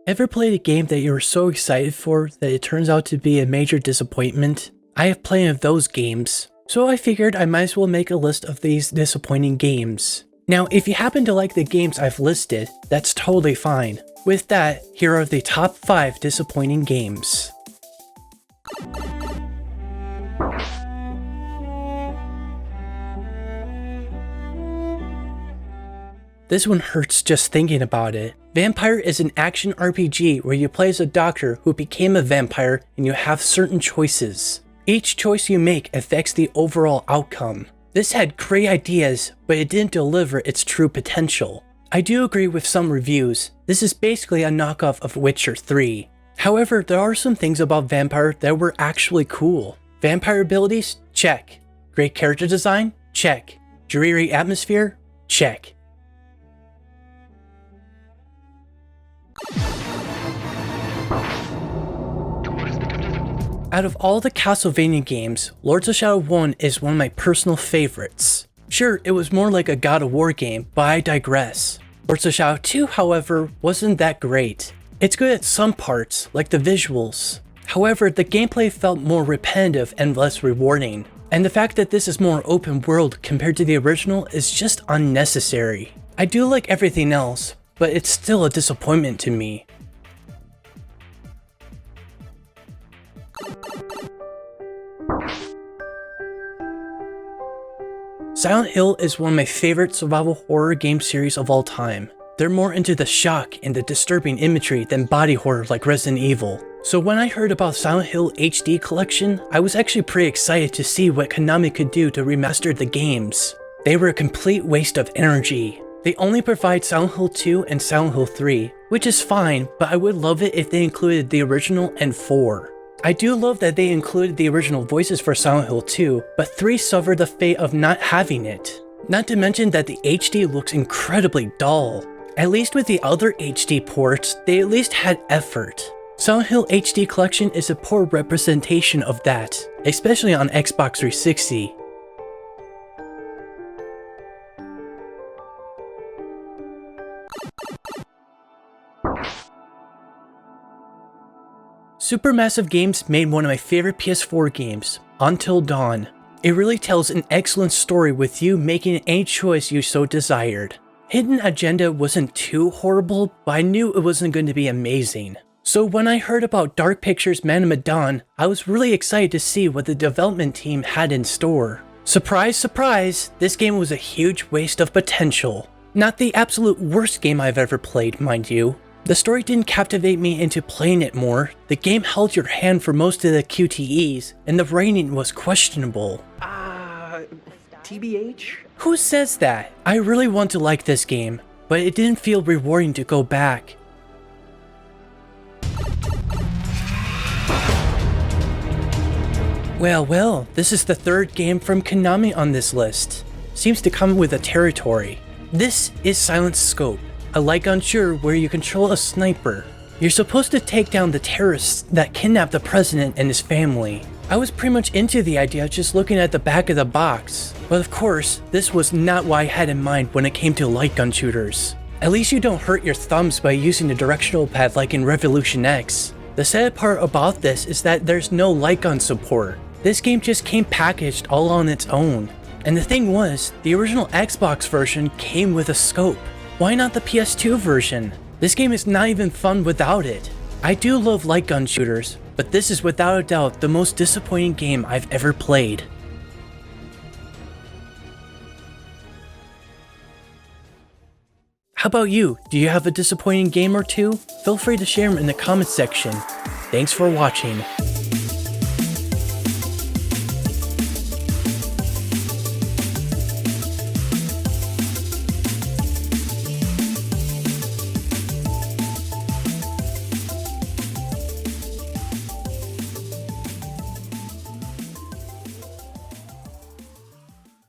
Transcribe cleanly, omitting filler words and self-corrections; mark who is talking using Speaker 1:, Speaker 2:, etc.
Speaker 1: Ever played a game that you were so excited for that it turns out to be a major disappointment? I have plenty of those games, so I figured I might as well make a list of these disappointing games. Now, if you happen to like the games I've listed, that's totally fine. With that, here are the top 5 disappointing games. This one hurts just thinking about it. Vampire is an action RPG where you play as a doctor who became a vampire and you have certain choices. Each choice you make affects the overall outcome. This had great ideas, but it didn't deliver its true potential. I do agree with some reviews. This is basically a knockoff of Witcher 3. However, there are some things about Vampire that were actually cool. Vampire abilities? Check. Great character design? Check. Dreary atmosphere? Check. Out of all the Castlevania games, Lords of Shadow 1 is one of my personal favorites. Sure, it was more like a God of War game, but I digress. Lords of Shadow 2, however, wasn't that great. It's good at some parts, like the visuals. However, the gameplay felt more repetitive and less rewarding. And the fact that this is more open world compared to the original is just unnecessary. I do like everything else, but it's still a disappointment to me. Silent Hill is one of my favorite survival horror game series of all time. They're more into the shock and the disturbing imagery than body horror like Resident Evil. So when I heard about Silent Hill HD Collection, I was actually pretty excited to see what Konami could do to remaster the games. They were a complete waste of energy. They only provide Silent Hill 2 and Silent Hill 3, which is fine, but I would love it if they included the original and 4. I do love that they included the original voices for Silent Hill 2, but 3 suffered the fate of not having it. Not to mention that the HD looks incredibly dull. At least with the other HD ports, they at least had effort. Silent Hill HD Collection is a poor representation of that, especially on Xbox 360. Supermassive Games made one of my favorite PS4 games, Until Dawn. It really tells an excellent story with you making any choice you so desired. Hidden Agenda wasn't too horrible, but I knew it wasn't going to be amazing. So when I heard about Dark Pictures' Man of Medan, I was really excited to see what the development team had in store. Surprise, surprise, this game was a huge waste of potential. Not the absolute worst game I've ever played, mind you. The story didn't captivate me into playing it more, the game held your hand for most of the QTEs, and the writing was questionable.
Speaker 2: TBH?
Speaker 1: Who says that? I really want to like this game, but it didn't feel rewarding to go back. Well, this is the 3rd game from Konami on this list. Seems to come with a territory. This is Silent Scope, a light gun shooter where you control a sniper. You're supposed to take down the terrorists that kidnapped the president and his family. I was pretty much into the idea just looking at the back of the box, but of course, this was not what I had in mind when it came to light gun shooters. At least you don't hurt your thumbs by using the directional pad like in Revolution X. The sad part about this is that there's no light gun support. This game just came packaged all on its own. And the thing was, the original Xbox version came with a scope. Why not the PS2 version? This game is not even fun without it. I do love light gun shooters, but this is without a doubt the most disappointing game I've ever played. How about you? Do you have a disappointing game or two? Feel free to share them in the comments section. Thanks for watching.